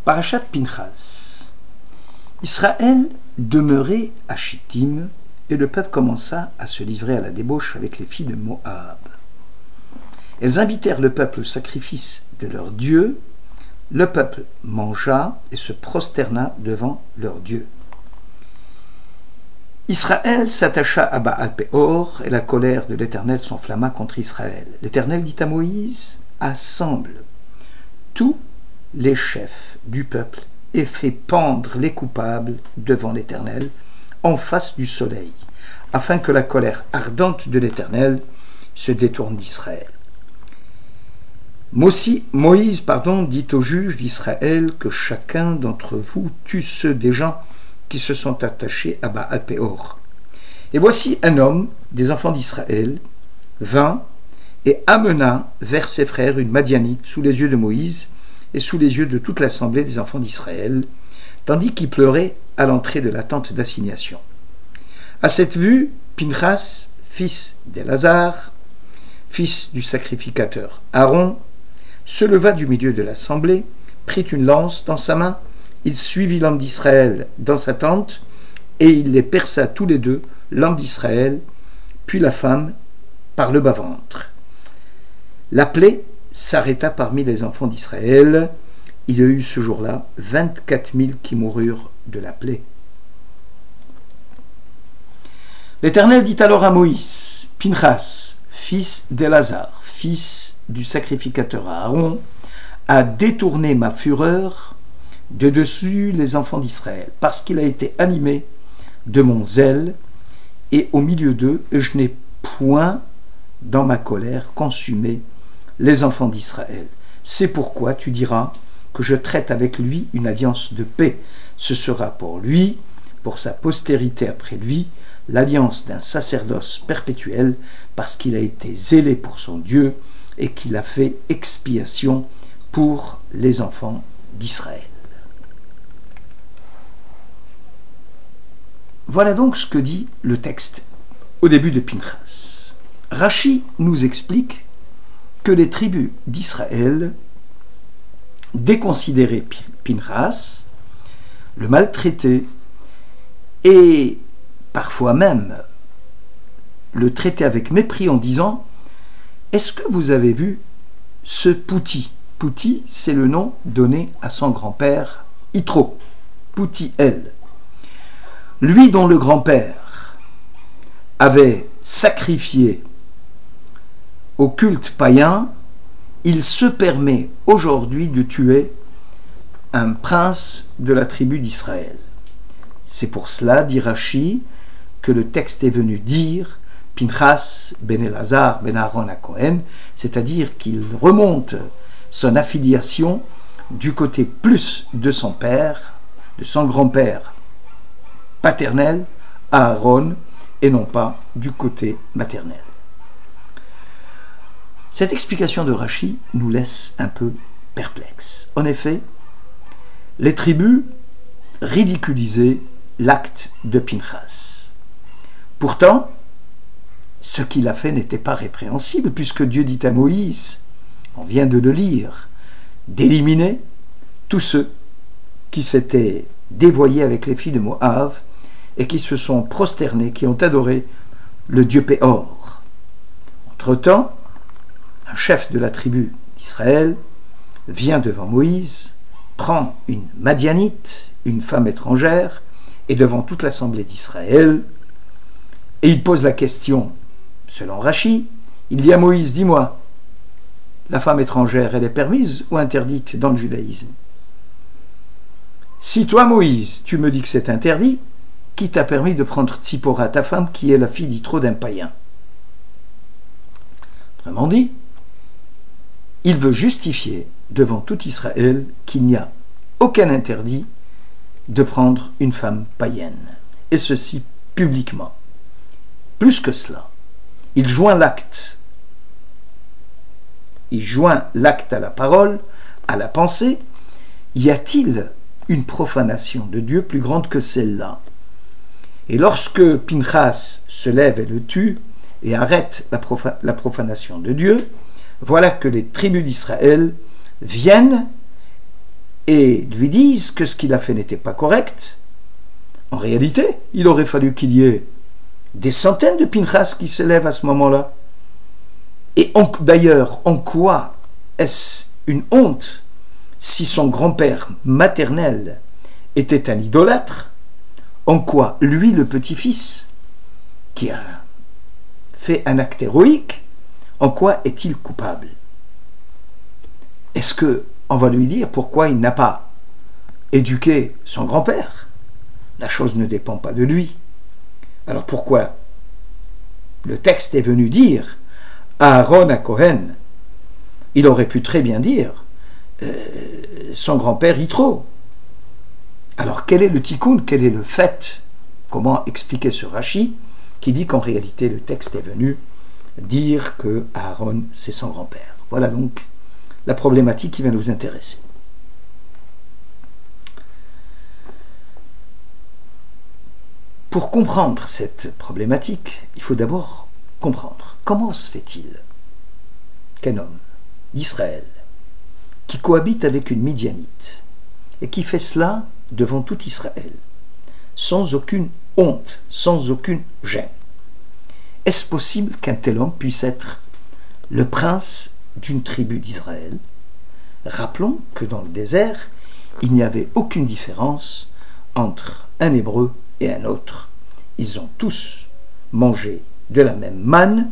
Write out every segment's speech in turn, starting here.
Parashat Pinchas. Israël demeurait à Chittim et le peuple commença à se livrer à la débauche avec les filles de Moab. Elles invitèrent le peuple au sacrifice de leur Dieu. Le peuple mangea et se prosterna devant leur Dieu. Israël s'attacha à Baal-Péor et la colère de l'Éternel s'enflamma contre Israël. L'Éternel dit à Moïse: assemble tous les chefs du peuple et fais pendre les coupables devant l'Éternel en face du soleil, afin que la colère ardente de l'Éternel se détourne d'Israël. Moïse dit aux juges d'Israël que chacun d'entre vous tue ceux des gens qui se sont attachés à Baal-Péor. Et voici un homme des enfants d'Israël vint et amena vers ses frères une Madianite sous les yeux de Moïse et sous les yeux de toute l'assemblée des enfants d'Israël, tandis qu'il pleurait à l'entrée de la tente d'assignation. À cette vue, Pinchas, fils d'Élazar, fils du sacrificateur Aaron, se leva du milieu de l'assemblée, prit une lance dans sa main, il suivit l'homme d'Israël dans sa tente, et il les perça tous les deux, l'homme d'Israël, puis la femme, par le bas-ventre. La plaie s'arrêta parmi les enfants d'Israël. Il y a eu ce jour-là 24 000 qui moururent de la plaie. L'Éternel dit alors à Moïse: Pinchas, fils d'Élazar, fils du sacrificateur Aaron, a détourné ma fureur de dessus les enfants d'Israël, parce qu'il a été animé de mon zèle, et au milieu d'eux, je n'ai point, dans ma colère, consumé les enfants d'Israël. C'est pourquoi tu diras que je traite avec lui une alliance de paix. Ce sera pour lui, pour sa postérité après lui, l'alliance d'un sacerdoce perpétuel, parce qu'il a été zélé pour son Dieu et qu'il a fait expiation pour les enfants d'Israël. Voilà donc ce que dit le texte au début de Pinchas. Rachi nous explique que les tribus d'Israël déconsidéraient Pinchas, le maltraitaient et parfois même le traitaient avec mépris en disant: est-ce que vous avez vu ce Pouti? Pouti, c'est le nom donné à son grand-père Yitro, Pouti-El. Lui dont le grand-père avait sacrifié au culte païen, il se permet aujourd'hui de tuer un prince de la tribu d'Israël. C'est pour cela, dit Rachi, que le texte est venu dire Pinchas ben Elazar ben Aaron à Cohen, c'est-à-dire qu'il remonte son affiliation du côté plus de son père, de son grand-père paternel, à Aaron, et non pas du côté maternel. Cette explication de Rachi nous laisse un peu perplexes. En effet, les tribus ridiculisaient l'acte de Pinchas. Pourtant, ce qu'il a fait n'était pas répréhensible, puisque Dieu dit à Moïse, on vient de le lire, d'éliminer tous ceux qui s'étaient dévoyés avec les filles de Moab et qui se sont prosternés, qui ont adoré le dieu Péor. Entre-temps, un chef de la tribu d'Israël vient devant Moïse, prend une Madianite, une femme étrangère, et devant toute l'assemblée d'Israël, et il pose la question, selon Rachi, il dit à Moïse: dis-moi, la femme étrangère, elle est permise ou interdite dans le judaïsme? Si toi, Moïse, tu me dis que c'est interdit, qui t'a permis de prendre Tzipora, ta femme, qui est la fille d'Yitro d'un païen? Autrement dit, il veut justifier devant tout Israël qu'il n'y a aucun interdit de prendre une femme païenne, et ceci publiquement. Plus que cela, il joint l'acte à la parole, à la pensée. Y a-t-il une profanation de Dieu plus grande que celle-là? Et lorsque Pinchas se lève et le tue et arrête la profanation de Dieu, voilà que les tribus d'Israël viennent et lui disent que ce qu'il a fait n'était pas correct, en réalité, il aurait fallu qu'il y ait des centaines de Pinchas qui se lèvent à ce moment-là. Et d'ailleurs, en quoi est-ce une honte si son grand-père maternel était un idolâtre? En quoi lui, le petit-fils, qui a fait un acte héroïque, en quoi est-il coupable? Est-ce qu'on va lui dire pourquoi il n'a pas éduqué son grand-père? La chose ne dépend pas de lui. Alors pourquoi le texte est venu dire à Aaron à Cohen? Il aurait pu très bien dire son grand-père Yitro. Alors quel est le tikkun? Quel est le fait? Comment expliquer ce Rashi qui dit qu'en réalité le texte est venu dire que Aaron c'est son grand-père? Voilà donc la problématique qui va nous intéresser. Pour comprendre cette problématique, il faut d'abord comprendre comment se fait-il qu'un homme d'Israël qui cohabite avec une Midianite et qui fait cela devant tout Israël, sans aucune honte, sans aucune gêne, est-ce possible qu'un tel homme puisse être le prince d'une tribu d'Israël? Rappelons que dans le désert, il n'y avait aucune différence entre un Hébreu et un autre. Ils ont tous mangé de la même manne,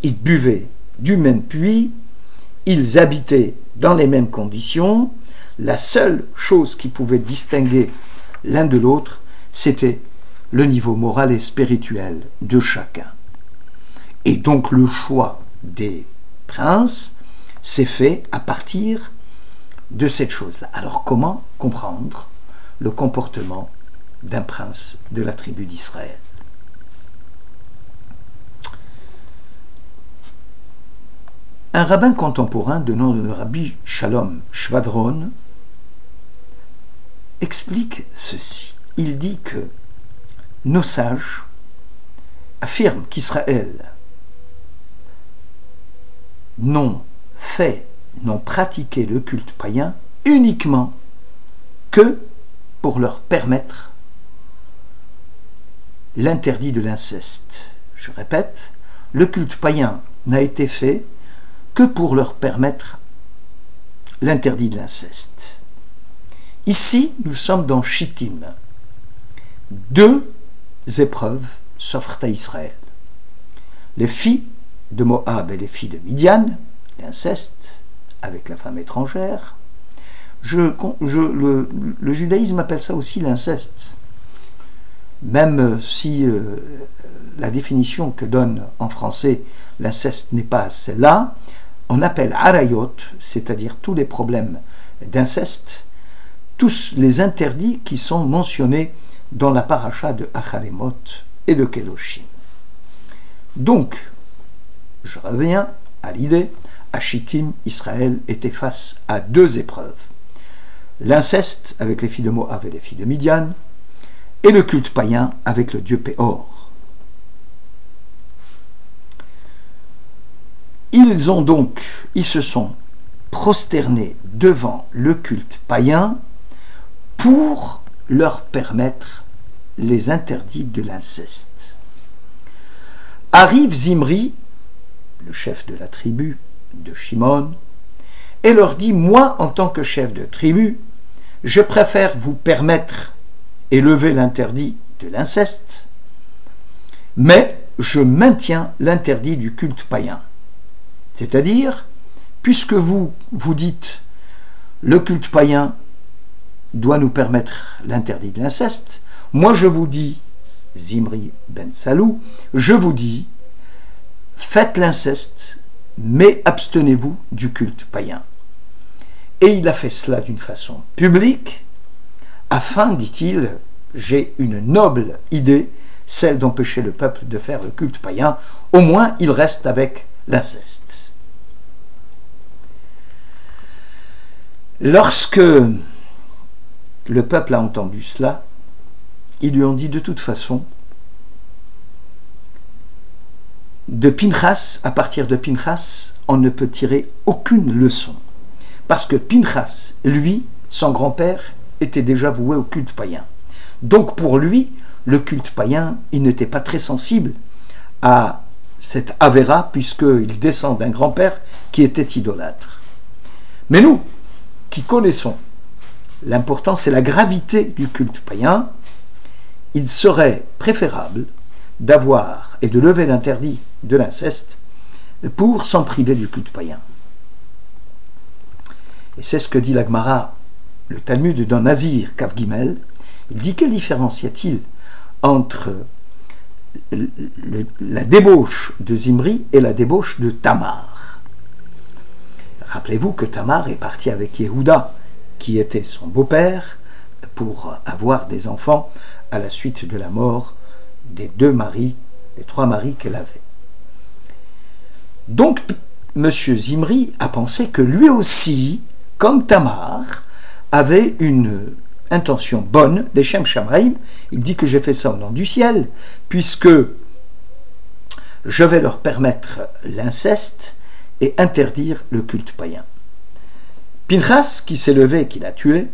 ils buvaient du même puits, ils habitaient dans les mêmes conditions. La seule chose qui pouvait distinguer l'un de l'autre, c'était le niveau moral et spirituel de chacun. Et donc le choix des princes s'est fait à partir de cette chose-là. Alors comment comprendre le comportement d'un prince de la tribu d'Israël? Un rabbin contemporain de nom de Rabbi Shalom Shvadron explique ceci. Il dit que nos sages affirment qu'Israël n'ont pratiqué le culte païen uniquement que pour leur permettre l'interdit de l'inceste. Je répète, le culte païen n'a été fait que pour leur permettre l'interdit de l'inceste. Ici, nous sommes dans Shittim. Deux épreuves s'offrent à Israël. Les filles de Moab et les filles de Midian, l'inceste avec la femme étrangère. Le judaïsme appelle ça aussi l'inceste. Même si la définition que donne en français l'inceste n'est pas celle-là, on appelle arayot, c'est-à-dire tous les problèmes d'inceste, tous les interdits qui sont mentionnés dans la paracha de Acharemot et de Kedoshim. Donc, je reviens à l'idée, à Shittim, Israël était face à deux épreuves. L'inceste avec les filles de Moab et les filles de Midian, et le culte païen avec le dieu Péor. Ils se sont prosternés devant le culte païen pour leur permettre les interdits de l'inceste. Arrive Zimri, le chef de la tribu de Shimon, et leur dit: moi, en tant que chef de tribu, je préfère vous permettre et lever l'interdit de l'inceste, mais je maintiens l'interdit du culte païen. C'est-à-dire, puisque vous dites le culte païen doit nous permettre l'interdit de l'inceste, moi je vous dis, Zimri ben Salou, je vous dis, faites l'inceste, mais abstenez-vous du culte païen. Et il a fait cela d'une façon publique, afin, dit-il, j'ai une noble idée, celle d'empêcher le peuple de faire le culte païen, au moins il reste avec l'inceste. Lorsque le peuple a entendu cela, ils lui ont dit de toute façon, de Pinchas, à partir de Pinchas, on ne peut tirer aucune leçon. Parce que Pinchas, lui, son grand-père, était déjà voué au culte païen. Donc pour lui, le culte païen, il n'était pas très sensible à cette Avera, puisqu'il descend d'un grand-père qui était idolâtre. Mais nous, qui connaissons l'importance et la gravité du culte païen, il serait préférable d'avoir et de lever l'interdit de l'inceste pour s'en priver du culte païen. Et c'est ce que dit la Gemara, le Talmud dans Nazir, Kav Gimel. Il dit: quelle différence y a-t-il entre la débauche de Zimri et la débauche de Tamar? Rappelez-vous que Tamar est partie avec Yehuda, qui était son beau-père, pour avoir des enfants à la suite de la mort des trois maris qu'elle avait. Donc, M. Zimri a pensé que lui aussi, comme Tamar, avait une intention bonne, les Shem Shamaim. Il dit que j'ai fait ça au nom du ciel, puisque je vais leur permettre l'inceste et interdire le culte païen. Pinchas, qui s'est levé et qui l'a tué,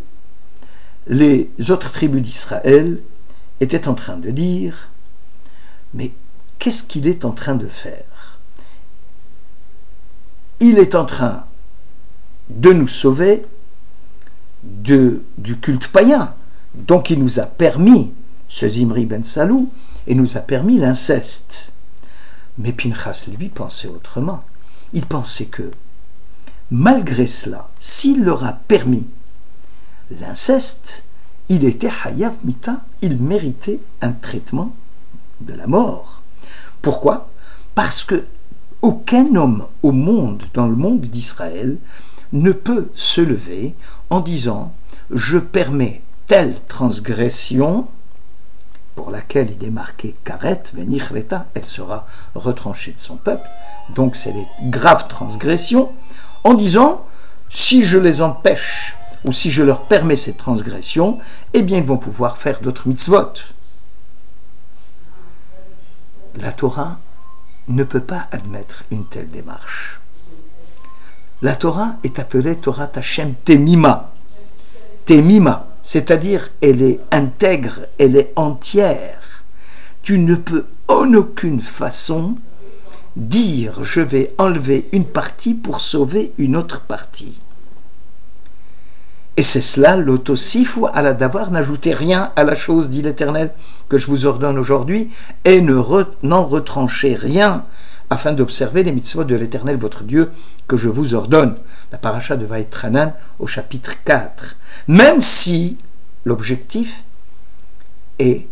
les autres tribus d'Israël étaient en train de dire: mais qu'est-ce qu'il est en train de faire? Il est en train de nous sauver du culte païen. Donc il nous a permis, ce Zimri ben Salou, et nous a permis l'inceste. Mais Pinchas, lui, pensait autrement. Il pensait que, malgré cela, s'il leur a permis l'inceste, il était Hayav Mita, il méritait un traitement de la mort. Pourquoi? Parce que aucun homme au monde, dans le monde d'Israël, ne peut se lever en disant: je permets telle transgression pour laquelle il est marqué Karet, Venichreta, elle sera retranchée de son peuple. Donc c'est des graves transgressions, en disant: si je les empêche ou si je leur permets cette transgression, eh bien ils vont pouvoir faire d'autres mitzvot. La Torah ne peut pas admettre une telle démarche. La Torah est appelée Torah Hashem Temima. Temima, c'est-à-dire elle est intègre, elle est entière. Tu ne peux en aucune façon dire: je vais enlever une partie pour sauver une autre partie. Et c'est cela, l'autosifu à la davar, n'ajoutez rien à la chose, dit l'Éternel, que je vous ordonne aujourd'hui, et n'en retranchez rien, afin d'observer les mitzvot de l'Éternel, votre Dieu, que je vous ordonne. La paracha de Vaïtranan au chapitre 4. Même si l'objectif est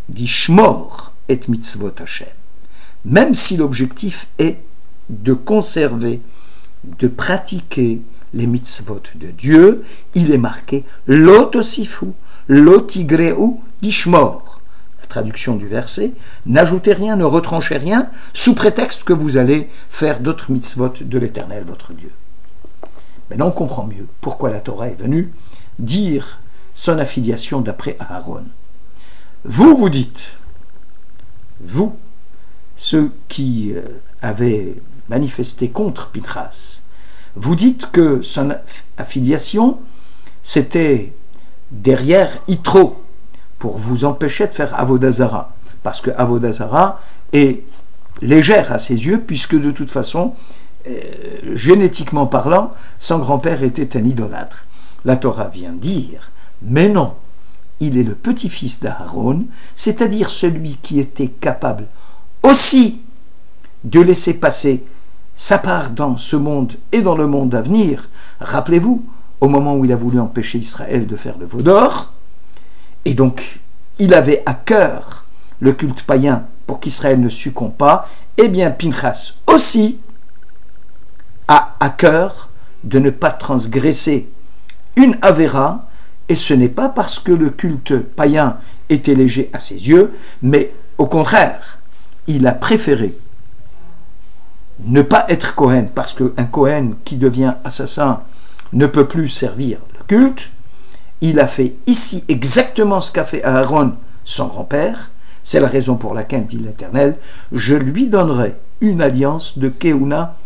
d'ishmor et mitzvot Hashem. Même si l'objectif est de conserver, de pratiquer les mitzvot de Dieu, il est marqué l'otosifu, l'otigreu d'ishmor. La traduction du verset: n'ajoutez rien, ne retranchez rien, sous prétexte que vous allez faire d'autres mitzvot de l'Éternel, votre Dieu. Maintenant, on comprend mieux pourquoi la Torah est venue dire son affiliation d'après Aaron. Vous dites, vous, ceux qui avaient manifesté contre Pinchas, vous dites que son affiliation, c'était derrière Yitro, pour vous empêcher de faire Avodah Zara, parce que Avodah Zara est légère à ses yeux, puisque de toute façon, génétiquement parlant, son grand-père était un idolâtre. La Torah vient dire: mais non, il est le petit-fils d'Aaron, c'est-à-dire celui qui était capable aussi de laisser passer sa part dans ce monde et dans le monde à venir. Rappelez-vous, au moment où il a voulu empêcher Israël de faire le veau d'or, et donc il avait à cœur le culte païen pour qu'Israël ne succombe pas, eh bien Pinchas aussi a à cœur de ne pas transgresser une Avera, et ce n'est pas parce que le culte païen était léger à ses yeux, mais au contraire, il a préféré ne pas être Kohen, parce qu'un Kohen qui devient assassin ne peut plus servir le culte. Il a fait ici exactement ce qu'a fait Aaron, son grand-père. C'est la raison pour laquelle, dit l'Éternel, je lui donnerai une alliance de Kéouna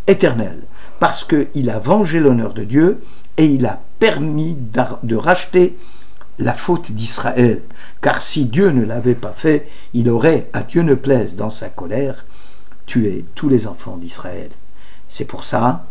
éternelle, parce qu'il a vengé l'honneur de Dieu et il a permis de racheter la faute d'Israël. Car si Dieu ne l'avait pas fait, il aurait, à Dieu ne plaise, dans sa colère, tué tous les enfants d'Israël. C'est pour ça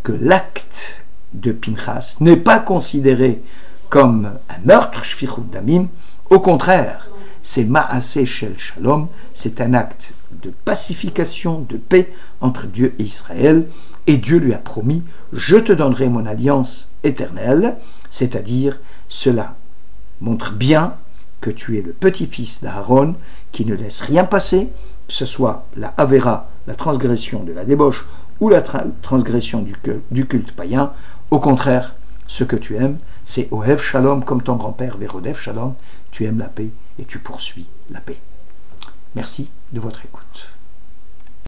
que l'acte de Pinchas n'est pas considéré comme un meurtre, shfichut damim. Au contraire, c'est Maaseh Shel Shalom, c'est un acte de pacification, de paix entre Dieu et Israël, et Dieu lui a promis « Je te donnerai mon alliance éternelle », c'est-à-dire cela montre bien que tu es le petit-fils d'Aaron qui ne laisse rien passer, que ce soit la Avera, la transgression de la débauche ou la transgression du culte païen. Au contraire, ce que tu aimes, c'est Ohev Shalom, comme ton grand-père Vérodev Shalom, tu aimes la paix et tu poursuis la paix. Merci de votre écoute.